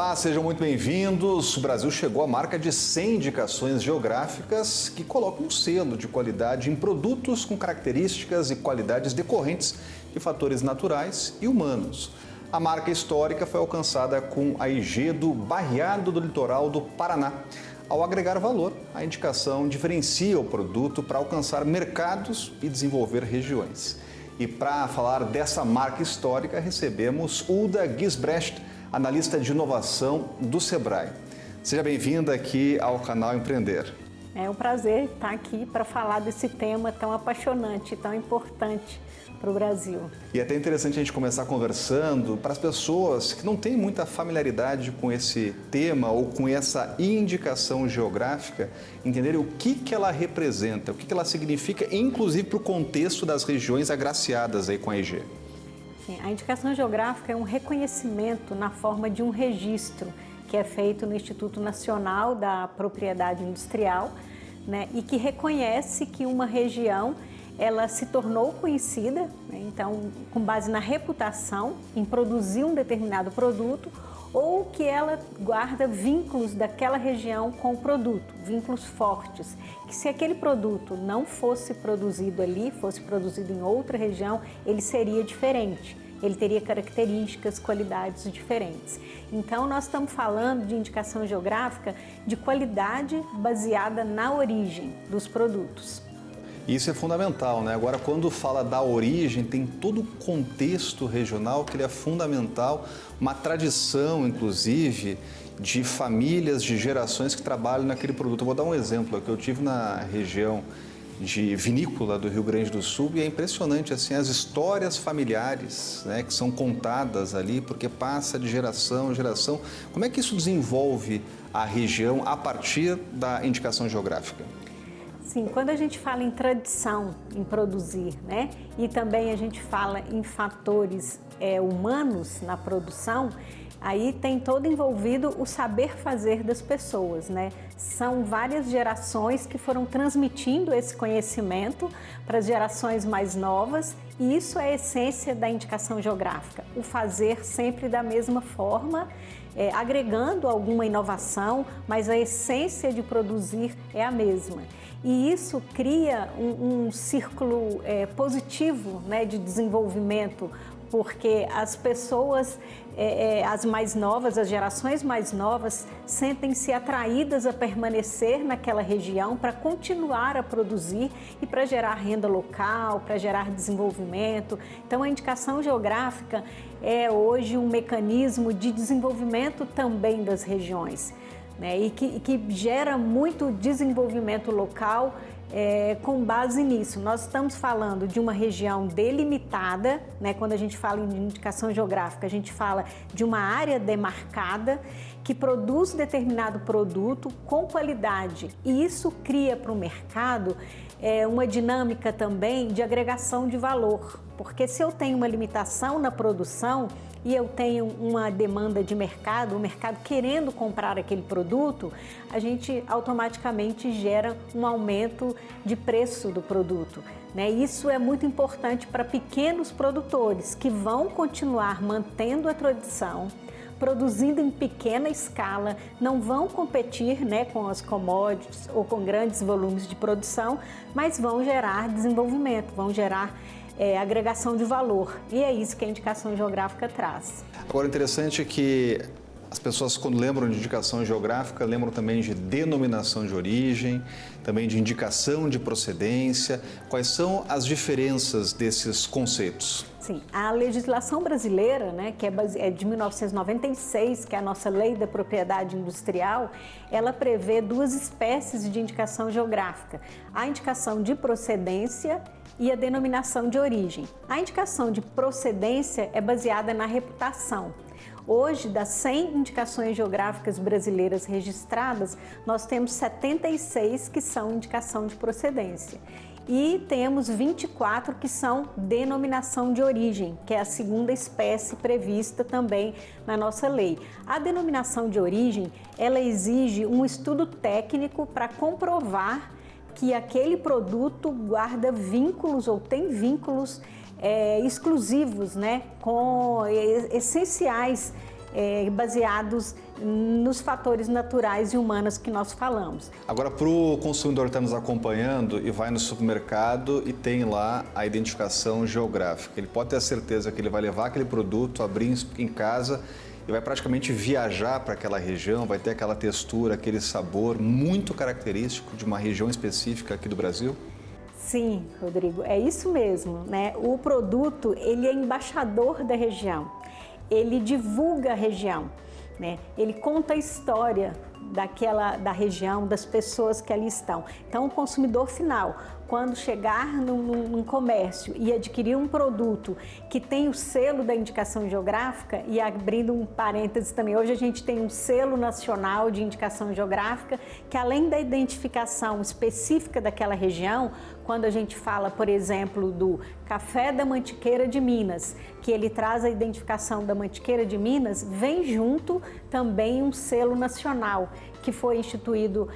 Olá, sejam muito bem-vindos. O Brasil chegou à marca de 100 indicações geográficas que colocam um selo de qualidade em produtos com características e qualidades decorrentes de fatores naturais e humanos. A marca histórica foi alcançada com a IG do Barreado do Litoral do Paraná. Ao agregar valor, a indicação diferencia o produto para alcançar mercados e desenvolver regiões. E para falar dessa marca histórica, recebemos Hulda Gisbrecht, analista de inovação do Sebrae. Seja bem-vinda aqui ao canal Empreender. É um prazer estar aqui para falar desse tema tão apaixonante, tão importante para o Brasil. E é até interessante a gente começar conversando para as pessoas que não têm muita familiaridade com esse tema ou com essa indicação geográfica, entenderem o que ela representa, o que ela significa, inclusive para o contexto das regiões agraciadas aí com a IG. Sim, a indicação geográfica é um reconhecimento na forma de um registro que é feito no Instituto Nacional da Propriedade Industrial, né, e que reconhece que uma região ela se tornou conhecida, né, então, com base na reputação em produzir um determinado produto, ou que ela guarda vínculos daquela região com o produto, vínculos fortes, que se aquele produto não fosse produzido ali, fosse produzido em outra região, ele seria diferente, ele teria características, qualidades diferentes. Então, nós estamos falando de indicação geográfica de qualidade baseada na origem dos produtos. Isso é fundamental, né? Agora, quando fala da origem, tem todo o contexto regional que ele é fundamental, uma tradição, inclusive, de famílias, de gerações que trabalham naquele produto. Eu vou dar um exemplo aqui. Eu tive na região de vinícola do Rio Grande do Sul e é impressionante assim as histórias familiares, né, que são contadas ali, porque passa de geração em geração. Como é que isso desenvolve a região a partir da indicação geográfica? Sim, quando a gente fala em tradição, em produzir, né, e também a gente fala em fatores humanos na produção, aí tem todo envolvido o saber fazer das pessoas, né? São várias gerações que foram transmitindo esse conhecimento para as gerações mais novas e isso é a essência da indicação geográfica, o fazer sempre da mesma forma, agregando alguma inovação, mas a essência de produzir é a mesma. E isso cria um círculo positivo, né, de desenvolvimento, porque as pessoas, as mais novas, as gerações mais novas, sentem-se atraídas a permanecer naquela região para continuar a produzir e para gerar renda local, para gerar desenvolvimento. Então, a indicação geográfica é hoje um mecanismo de desenvolvimento também das regiões, né, e que gera muito desenvolvimento local. Com base nisso, nós estamos falando de uma região delimitada, né? Quando a gente fala em indicação geográfica, a gente fala de uma área demarcada que produz determinado produto com qualidade e isso cria para o mercado uma dinâmica também de agregação de valor, porque se eu tenho uma limitação na produção e eu tenho uma demanda de mercado, o mercado querendo comprar aquele produto, a gente automaticamente gera um aumento de preço do produto, né? Isso é muito importante para pequenos produtores que vão continuar mantendo a tradição, produzindo em pequena escala, não vão competir, né, com as commodities ou com grandes volumes de produção, mas vão gerar desenvolvimento, vão gerar agregação de valor. E é isso que a indicação geográfica traz. Agora, interessante que as pessoas, quando lembram de indicação geográfica, lembram também de denominação de origem, também de indicação de procedência. Quais são as diferenças desses conceitos? Sim, a legislação brasileira, né, que é de 1996, que é a nossa Lei da Propriedade Industrial, ela prevê duas espécies de indicação geográfica: a indicação de procedência e a denominação de origem. A indicação de procedência é baseada na reputação. Hoje, das 100 indicações geográficas brasileiras registradas, nós temos 76 que são indicação de procedência. E temos 24 que são denominação de origem, que é a segunda espécie prevista também na nossa lei. A denominação de origem, ela exige um estudo técnico para comprovar que aquele produto guarda vínculos ou tem vínculos exclusivos, né, essenciais, baseados nos fatores naturais e humanos que nós falamos. Agora, para o consumidor que está nos acompanhando e vai no supermercado e tem lá a identificação geográfica, ele pode ter a certeza que ele vai levar aquele produto, abrir em casa e vai praticamente viajar para aquela região, vai ter aquela textura, aquele sabor muito característico de uma região específica aqui do Brasil? Sim, Rodrigo, é isso mesmo, né? O produto, ele é embaixador da região, ele divulga a região, né? Ele conta a história da região, das pessoas que ali estão. Então, o consumidor final, quando chegar num comércio e adquirir um produto que tem o selo da indicação geográfica, e abrindo um parênteses também, hoje a gente tem um selo nacional de indicação geográfica, que além da identificação específica daquela região, quando a gente fala, por exemplo, do café da Mantiqueira de Minas, que ele traz a identificação da Mantiqueira de Minas, vem junto também um selo nacional, que foi instituído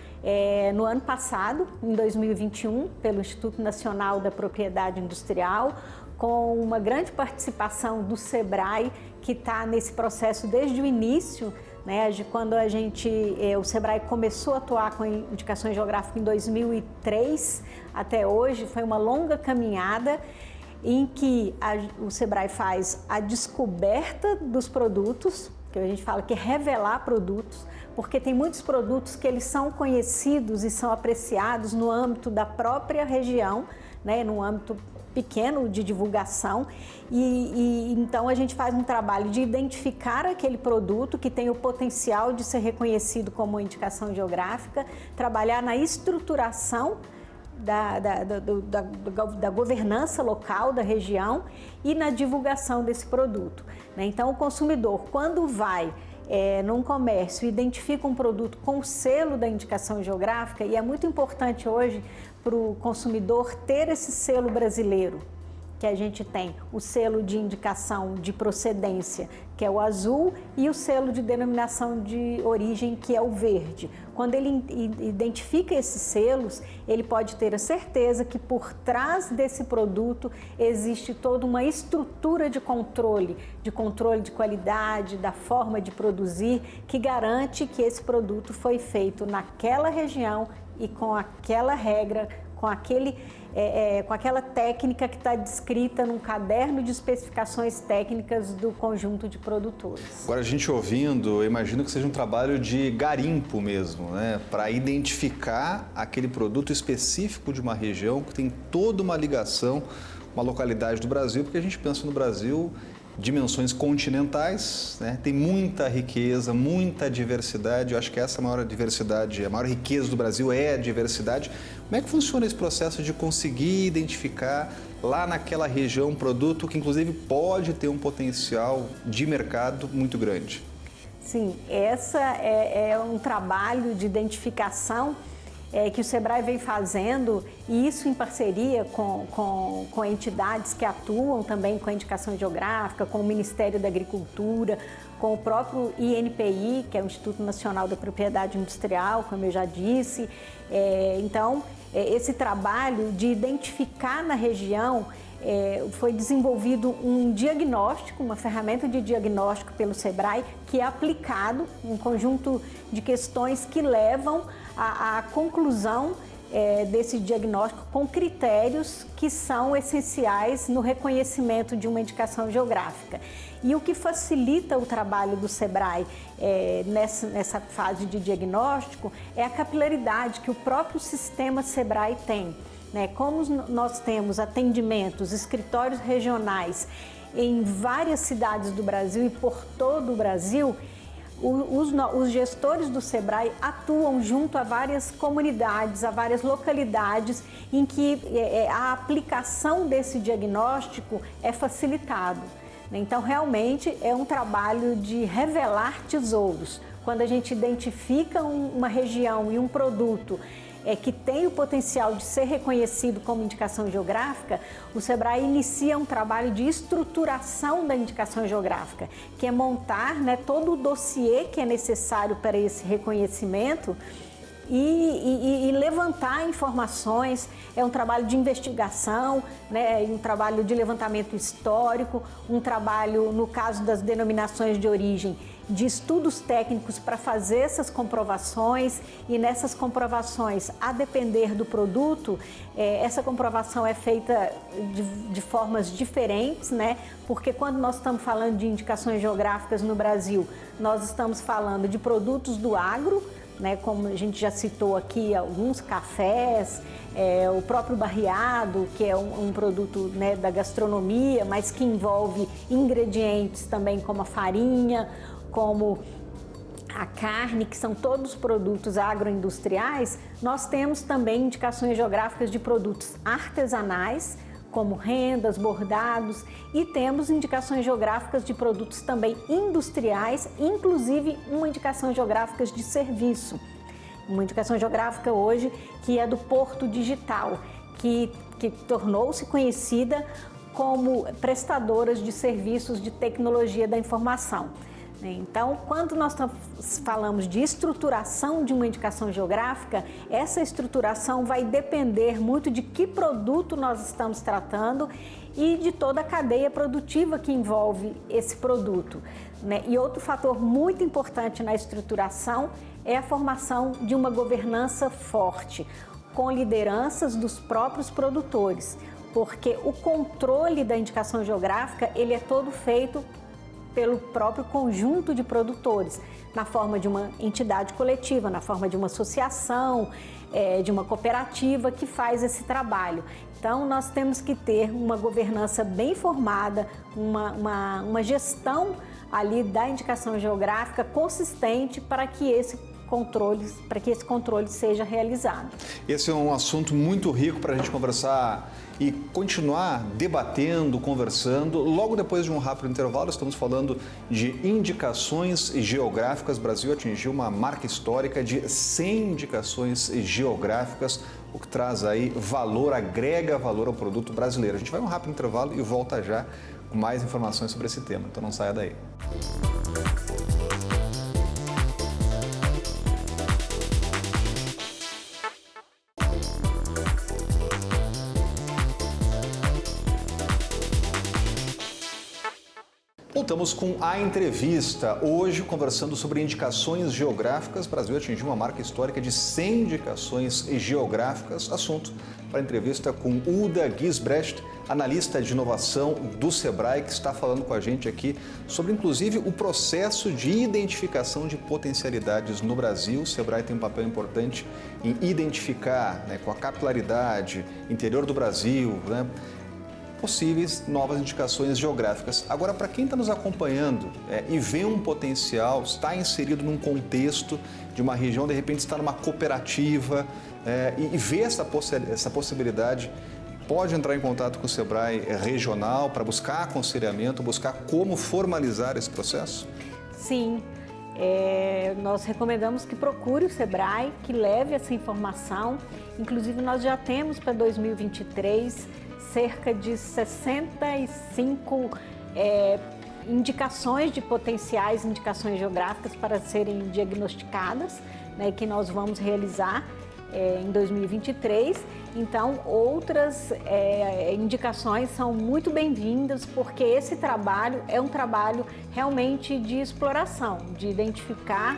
no ano passado, em 2021, pelo Instituto Nacional da Propriedade Industrial, com uma grande participação do SEBRAE, que está nesse processo desde o início, né, de quando o SEBRAE começou a atuar com indicações geográficas em 2003 até hoje. Foi uma longa caminhada em que o SEBRAE faz a descoberta dos produtos, que a gente fala que é revelar produtos, porque tem muitos produtos que eles são conhecidos e são apreciados no âmbito da própria região, né, no âmbito pequeno de divulgação, e então a gente faz um trabalho de identificar aquele produto que tem o potencial de ser reconhecido como indicação geográfica, trabalhar na estruturação da governança local da região e na divulgação desse produto, né? Então, o consumidor, quando vai num comércio, identifica um produto com o selo da indicação geográfica, e é muito importante hoje para o consumidor ter esse selo brasileiro, que a gente tem o selo de indicação de procedência, que é o azul, e o selo de denominação de origem, que é o verde. Quando ele identifica esses selos, ele pode ter a certeza que por trás desse produto existe toda uma estrutura de controle de qualidade, da forma de produzir, que garante que esse produto foi feito naquela região e com aquela regra, com aquela técnica que está descrita num caderno de especificações técnicas do conjunto de produtores. Agora, a gente ouvindo, eu imagino que seja um trabalho de garimpo mesmo, né? Para identificar aquele produto específico de uma região que tem toda uma ligação, uma localidade do Brasil, porque a gente pensa no Brasil dimensões continentais, né? Tem muita riqueza, muita diversidade. Eu acho que essa é a maior diversidade, a maior riqueza do Brasil é a diversidade. Como é que funciona esse processo de conseguir identificar lá naquela região um produto que inclusive pode ter um potencial de mercado muito grande? Sim, essa é um trabalho de identificação que o SEBRAE vem fazendo, e isso em parceria com entidades que atuam também com a indicação geográfica, com o Ministério da Agricultura, com o próprio INPI, que é o Instituto Nacional da Propriedade Industrial, como eu já disse. Então, esse trabalho de identificar na região, foi desenvolvido um diagnóstico, uma ferramenta de diagnóstico pelo SEBRAE, que é aplicado, um conjunto de questões que levam à conclusão desse diagnóstico com critérios que são essenciais no reconhecimento de uma indicação geográfica. E o que facilita o trabalho do SEBRAE nessa fase de diagnóstico é a capilaridade que o próprio sistema SEBRAE tem. Como nós temos atendimentos, escritórios regionais em várias cidades do Brasil e por todo o Brasil, os gestores do SEBRAE atuam junto a várias comunidades, a várias localidades em que a aplicação desse diagnóstico é facilitado. Então, realmente é um trabalho de revelar tesouros. Quando a gente identifica uma região e um produto que tem o potencial de ser reconhecido como indicação geográfica, o SEBRAE inicia um trabalho de estruturação da indicação geográfica, que é montar todo o dossiê que é necessário para esse reconhecimento, e levantar informações. É um trabalho de investigação, né? Um trabalho de levantamento histórico, um trabalho, no caso das denominações de origem, de estudos técnicos para fazer essas comprovações, e nessas comprovações, a depender do produto, essa comprovação é feita de formas diferentes, né? Porque quando nós estamos falando de indicações geográficas no Brasil, nós estamos falando de produtos do agro, né? Como a gente já citou aqui, alguns cafés, o próprio barreado, que é um produto, né, da gastronomia, mas que envolve ingredientes também como a farinha, como a carne, que são todos produtos agroindustriais. Nós temos também indicações geográficas de produtos artesanais, como rendas, bordados, e temos indicações geográficas de produtos também industriais, inclusive uma indicação geográfica de serviço. Uma indicação geográfica hoje que é do Porto Digital, que tornou-se conhecida como prestadoras de serviços de tecnologia da informação. Então, quando nós falamos de estruturação de uma indicação geográfica, essa estruturação vai depender muito de que produto nós estamos tratando e de toda a cadeia produtiva que envolve esse produto, né? E outro fator muito importante na estruturação é a formação de uma governança forte, com lideranças dos próprios produtores, porque o controle da indicação geográfica, ele é todo feito pelo próprio conjunto de produtores, na forma de uma entidade coletiva, na forma de uma associação, de uma cooperativa que faz esse trabalho. Então, nós temos que ter uma governança bem formada, uma gestão ali da indicação geográfica consistente para que esse controle seja realizado. Esse é um assunto muito rico para a gente conversar e continuar debatendo, conversando. Logo depois de um rápido intervalo, estamos falando de indicações geográficas. O Brasil atingiu uma marca histórica de 100 indicações geográficas, o que traz aí valor, agrega valor ao produto brasileiro. A gente vai a um rápido intervalo e volta já com mais informações sobre esse tema, então não saia daí. Voltamos com a entrevista. Hoje, conversando sobre indicações geográficas. O Brasil atingiu uma marca histórica de 100 indicações geográficas. Assunto para a entrevista com Uda Gisbrecht, analista de inovação do Sebrae, que está falando com a gente aqui sobre, inclusive, o processo de identificação de potencialidades no Brasil. O Sebrae tem um papel importante em identificar, né, com a capilaridade, interior do Brasil, né, possíveis novas indicações geográficas. Agora, para quem está nos acompanhando e vê um potencial, está inserido num contexto de uma região, de repente está numa cooperativa e vê essa possibilidade, pode entrar em contato com o Sebrae regional para buscar aconselhamento, buscar como formalizar esse processo? Sim, nós recomendamos que procure o Sebrae, que leve essa informação. Inclusive, nós já temos para 2023 cerca de 65 indicações de potenciais indicações geográficas para serem diagnosticadas, né, que nós vamos realizar em 2023. Então, outras indicações são muito bem-vindas, porque esse trabalho é um trabalho realmente de exploração, de identificar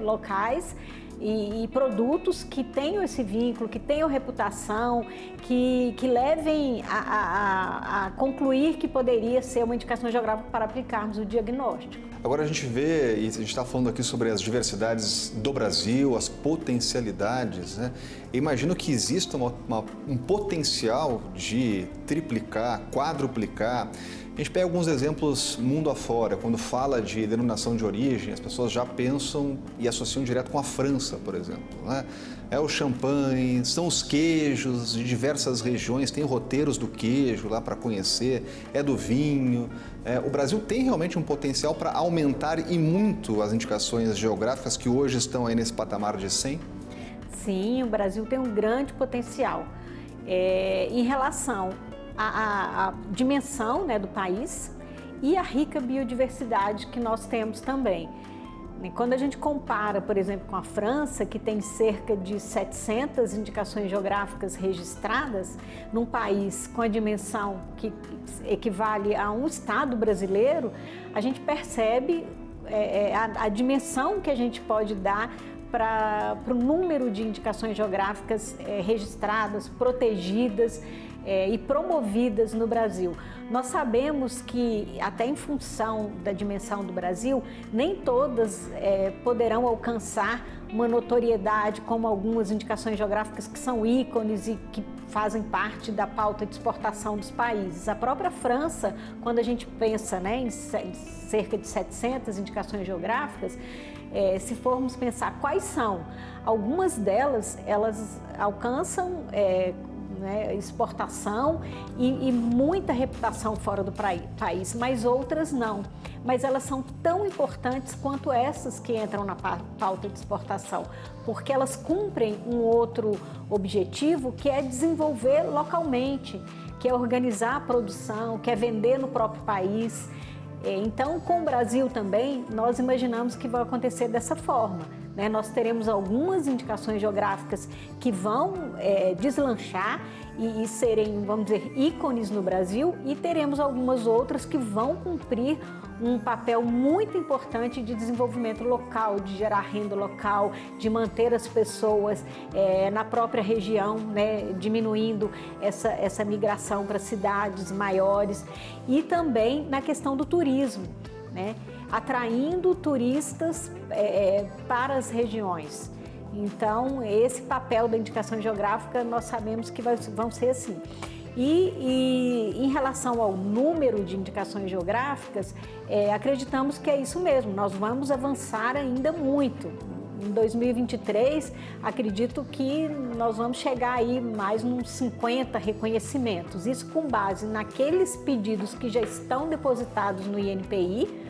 locais e produtos que tenham esse vínculo, que tenham reputação, que levem a concluir que poderia ser uma indicação geográfica para aplicarmos o diagnóstico. Agora a gente vê, e a gente está falando aqui sobre as diversidades do Brasil, as potencialidades, né? Eu imagino que exista um potencial de triplicar, quadruplicar. A gente pega alguns exemplos mundo afora. Quando fala de denominação de origem, as pessoas já pensam e associam direto com a França, por exemplo, né? É o champanhe, são os queijos de diversas regiões, tem roteiros do queijo lá para conhecer, é do vinho. O Brasil tem realmente um potencial para aumentar e muito as indicações geográficas que hoje estão aí nesse patamar de 100? Sim, o Brasil tem um grande potencial em relação à dimensão, né, do país e a rica biodiversidade que nós temos também. Quando a gente compara, por exemplo, com a França, que tem cerca de 700 indicações geográficas registradas, num país com a dimensão que equivale a um estado brasileiro, a gente percebe a dimensão que a gente pode dar para o número de indicações geográficas registradas, protegidas e promovidas no Brasil. Nós sabemos que, até em função da dimensão do Brasil, nem todas poderão alcançar uma notoriedade como algumas indicações geográficas que são ícones e que fazem parte da pauta de exportação dos países. A própria França, quando a gente pensa em cerca de 700 indicações geográficas, se formos pensar quais são, algumas delas, elas alcançam exportação e muita reputação fora do país, mas outras não. Mas elas são tão importantes quanto essas que entram na pauta de exportação, porque elas cumprem um outro objetivo, que é desenvolver localmente, que é organizar a produção, que é vender no próprio país. Então, com o Brasil também, nós imaginamos que vai acontecer dessa forma. Nós teremos algumas indicações geográficas que vão deslanchar e serem, vamos dizer, ícones no Brasil, e teremos algumas outras que vão cumprir um papel muito importante de desenvolvimento local, de gerar renda local, de manter as pessoas na própria região, diminuindo essa migração para cidades maiores, e também na questão do turismo, atraindo turistas para as regiões. Então, esse papel da indicação geográfica, nós sabemos que vão ser assim. E em relação ao número de indicações geográficas, acreditamos que é isso mesmo, nós vamos avançar ainda muito. Em 2023, acredito que nós vamos chegar aí mais uns 50 reconhecimentos. Isso com base naqueles pedidos que já estão depositados no INPI,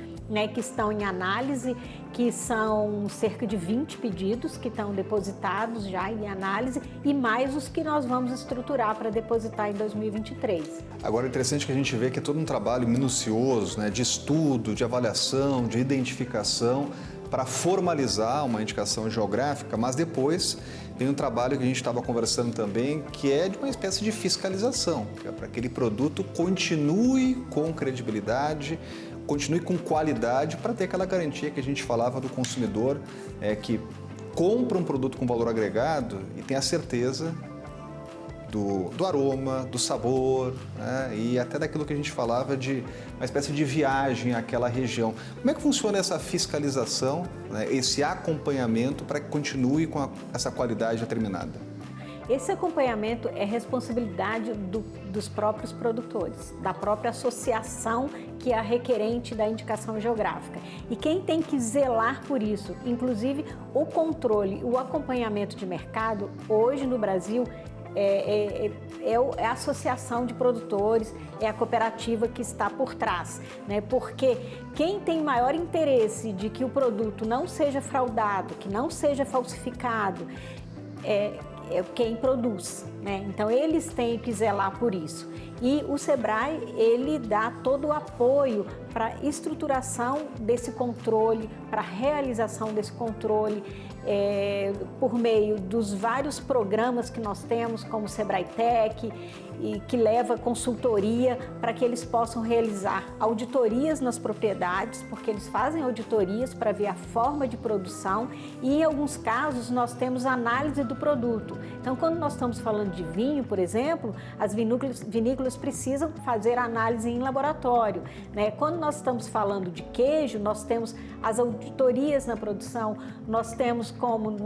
que estão em análise, que são cerca de 20 pedidos que estão depositados já em análise, e mais os que nós vamos estruturar para depositar em 2023. Agora, é interessante que a gente vê que é todo um trabalho minucioso, de estudo, de avaliação, de identificação, para formalizar uma indicação geográfica, mas depois tem um trabalho que a gente estava conversando também, que é de uma espécie de fiscalização, que é para que aquele produto continue com credibilidade, continue com qualidade, para ter aquela garantia que a gente falava do consumidor, que compra um produto com valor agregado e tem a certeza do aroma, do sabor, e até daquilo que a gente falava de uma espécie de viagem àquela região. Como é que funciona essa fiscalização, esse acompanhamento para que continue com essa qualidade determinada? Esse acompanhamento é responsabilidade dos próprios produtores, da própria associação que é a requerente da indicação geográfica. E quem tem que zelar por isso, inclusive o controle, o acompanhamento de mercado, hoje no Brasil, é a associação de produtores, é a cooperativa que está por trás, Porque quem tem maior interesse de que o produto não seja fraudado, que não seja falsificado, é quem produz, Então, eles têm que zelar por isso. E o SEBRAE, ele dá todo o apoio para a estruturação desse controle, para a realização desse controle, por meio dos vários programas que nós temos, como o SEBRAE Tech, e que leva consultoria para que eles possam realizar auditorias nas propriedades, porque eles fazem auditorias para ver a forma de produção, e em alguns casos nós temos análise do produto. Então, quando nós estamos falando de vinho, por exemplo, as vinícolas precisam fazer análise em laboratório, Quando nós estamos falando de queijo, nós temos as auditorias na produção, nós temos como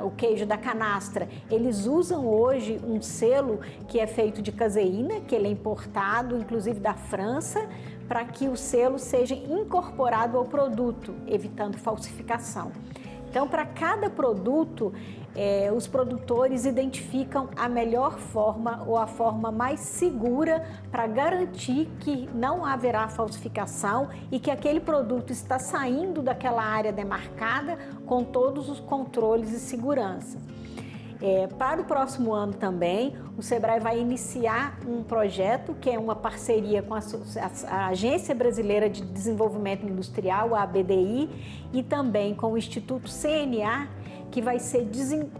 o queijo da canastra, eles usam hoje um selo que é feito de caseína, que ele é importado, inclusive da França, para que o selo seja incorporado ao produto, evitando falsificação. Então, para cada produto, os produtores identificam a melhor forma ou a forma mais segura para garantir que não haverá falsificação e que aquele produto está saindo daquela área demarcada com todos os controles e segurança. Para o próximo ano também, o Sebrae vai iniciar um projeto que é uma parceria com a Agência Brasileira de Desenvolvimento Industrial, a ABDI, e também com o Instituto CNA, que vai ser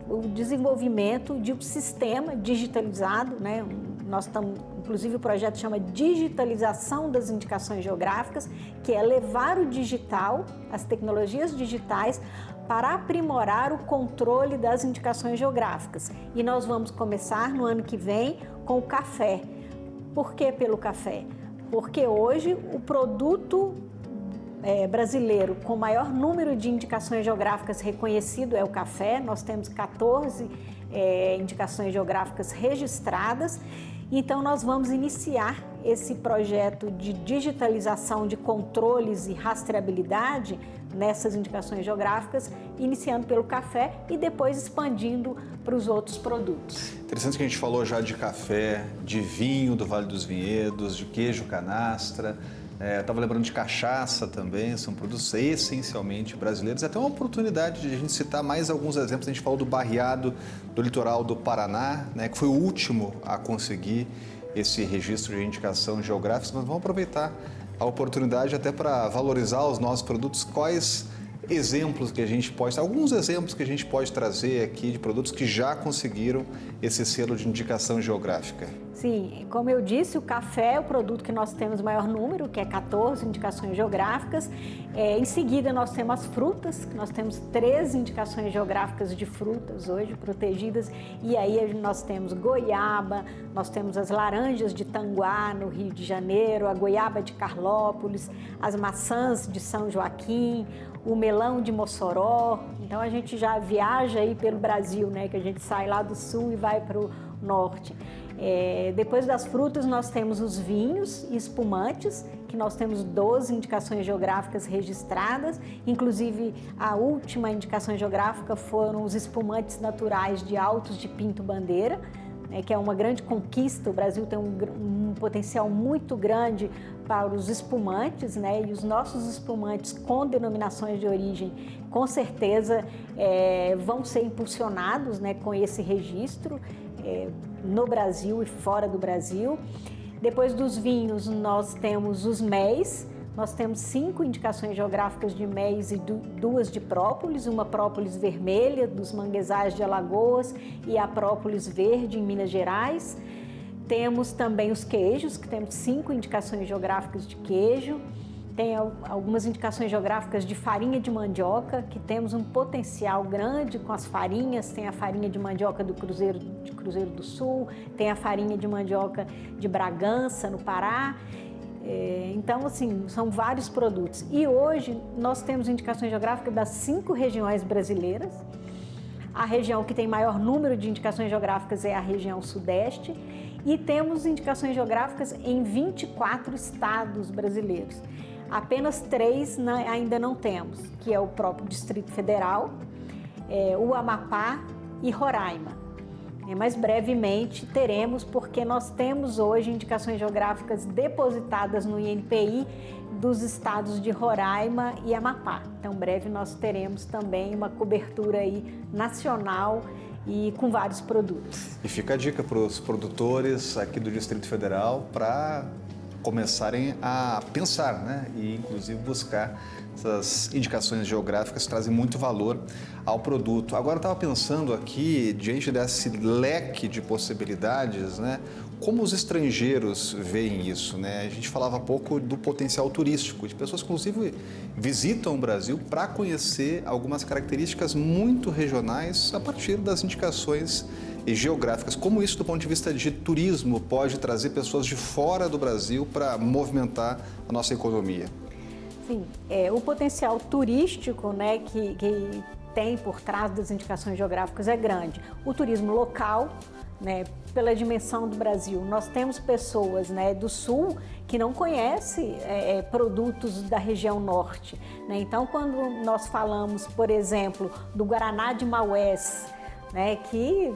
o desenvolvimento de um sistema digitalizado, né? Inclusive o projeto chama Digitalização das Indicações Geográficas, que é levar o digital, as tecnologias digitais, para aprimorar o controle das indicações geográficas. E nós vamos começar no ano que vem com o café. Por que pelo café? Porque hoje o produto brasileiro com maior número de indicações geográficas reconhecido é o café. Nós temos 14 indicações geográficas registradas. Então, nós vamos iniciar esse projeto de digitalização de controles e rastreabilidade nessas indicações geográficas, iniciando pelo café e depois expandindo para os outros produtos. Interessante que a gente falou já de café, de vinho do Vale dos Vinhedos, de queijo canastra. Estava lembrando de cachaça também, são produtos essencialmente brasileiros. Até uma oportunidade de a gente citar mais alguns exemplos. A gente falou do barreado do litoral do Paraná, né, que foi o último a conseguir esse registro de indicação geográfica, mas vamos aproveitar a oportunidade até para valorizar os nossos produtos. Quais exemplos que a gente pode, alguns exemplos que a gente pode trazer aqui de produtos que já conseguiram esse selo de indicação geográfica? Sim, como eu disse, o café é o produto que nós temos maior número, que é 14 indicações geográficas. Em seguida, nós temos as frutas, que nós temos 13 indicações geográficas de frutas hoje protegidas. E aí nós temos goiaba, nós temos as laranjas de Tanguá, no Rio de Janeiro, a goiaba de Carlópolis, as maçãs de São Joaquim, o melão de Mossoró. Então a gente já viaja aí pelo Brasil, né? Que a gente sai lá do sul e vai para o norte. Depois das frutas nós temos os vinhos e espumantes, que nós temos 12 indicações geográficas registradas, inclusive a última indicação geográfica foram os espumantes naturais de Altos de Pinto Bandeira, que é uma grande conquista. O Brasil tem um potencial muito grande para os espumantes, né? E os nossos espumantes com denominações de origem, com certeza, vão ser impulsionados, né, com esse registro no Brasil e fora do Brasil. Depois dos vinhos, nós temos os méis. Nós temos 5 indicações geográficas de méis e 2 de própolis, uma própolis vermelha dos manguezais de Alagoas e a própolis verde em Minas Gerais. Temos também os queijos, que temos 5 indicações geográficas de queijo. Tem algumas indicações geográficas de farinha de mandioca, que temos um potencial grande com as farinhas. Tem a farinha de mandioca do Cruzeiro do Sul, tem a farinha de mandioca de Bragança, no Pará. Então, assim, são vários produtos. E hoje nós temos indicações geográficas das 5 regiões brasileiras. A região que tem maior número de indicações geográficas é a região Sudeste. E temos indicações geográficas em 24 estados brasileiros. Apenas 3 ainda não temos, que é o próprio Distrito Federal, o Amapá e Roraima. Mas brevemente teremos, porque nós temos hoje indicações geográficas depositadas no INPI dos estados de Roraima e Amapá. Então, breve nós teremos também uma cobertura aí nacional e com vários produtos. E fica a dica para os produtores aqui do Distrito Federal para começarem a pensar, né? E inclusive buscar essas indicações geográficas que trazem muito valor ao produto. Agora eu estava pensando aqui, diante desse leque de possibilidades, né? Como os estrangeiros veem isso, né? A gente falava há pouco do potencial turístico, de pessoas que inclusive visitam o Brasil para conhecer algumas características muito regionais a partir das indicações geográficas. Como isso, do ponto de vista de turismo, pode trazer pessoas de fora do Brasil para movimentar a nossa economia? Sim, o potencial turístico, né, que tem por trás das indicações geográficas é grande. O turismo local, né, pela dimensão do Brasil, nós temos pessoas, né, do sul que não conhecem produtos da região norte, né? Então, quando nós falamos, por exemplo, do Guaraná de Maués, né, que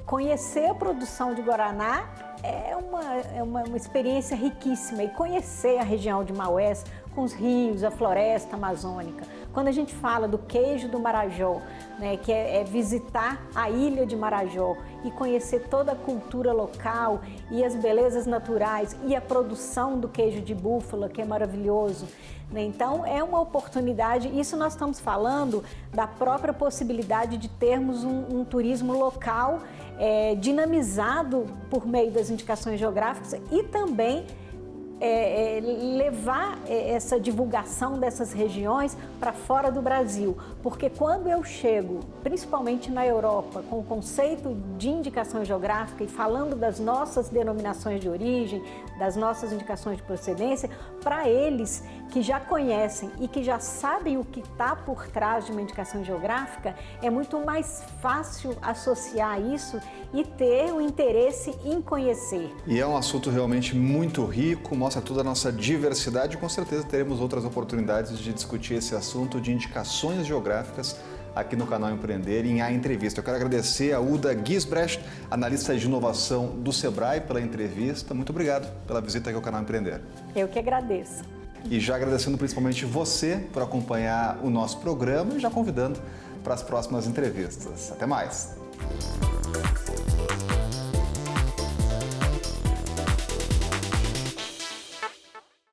conhecer a produção de Guaraná é uma experiência riquíssima, e conhecer a região de Maués com os rios, a floresta amazônica, Quando a gente fala do queijo do Marajó, né, que é visitar a ilha de Marajó e conhecer toda a cultura local e as belezas naturais e a produção do queijo de búfala, que é maravilhoso. Então, é uma oportunidade, isso nós estamos falando da própria possibilidade de termos um turismo local dinamizado por meio das indicações geográficas e também levar essa divulgação dessas regiões para fora do Brasil, porque quando eu chego, principalmente na Europa, com o conceito de indicação geográfica e falando das nossas denominações de origem, das nossas indicações de procedência, para eles que já conhecem e que já sabem o que está por trás de uma indicação geográfica, é muito mais fácil associar isso e ter o interesse em conhecer. E é um assunto realmente muito rico, mostra toda a nossa diversidade e com certeza teremos outras oportunidades de discutir esse assunto de indicações geográficas aqui no canal Empreender em A Entrevista. Eu quero agradecer a Uda Gisbrecht, analista de inovação do Sebrae, pela entrevista. Muito obrigado pela visita aqui ao canal Empreender. Eu que agradeço. E já agradecendo principalmente você por acompanhar o nosso programa e já convidando para as próximas entrevistas. Até mais!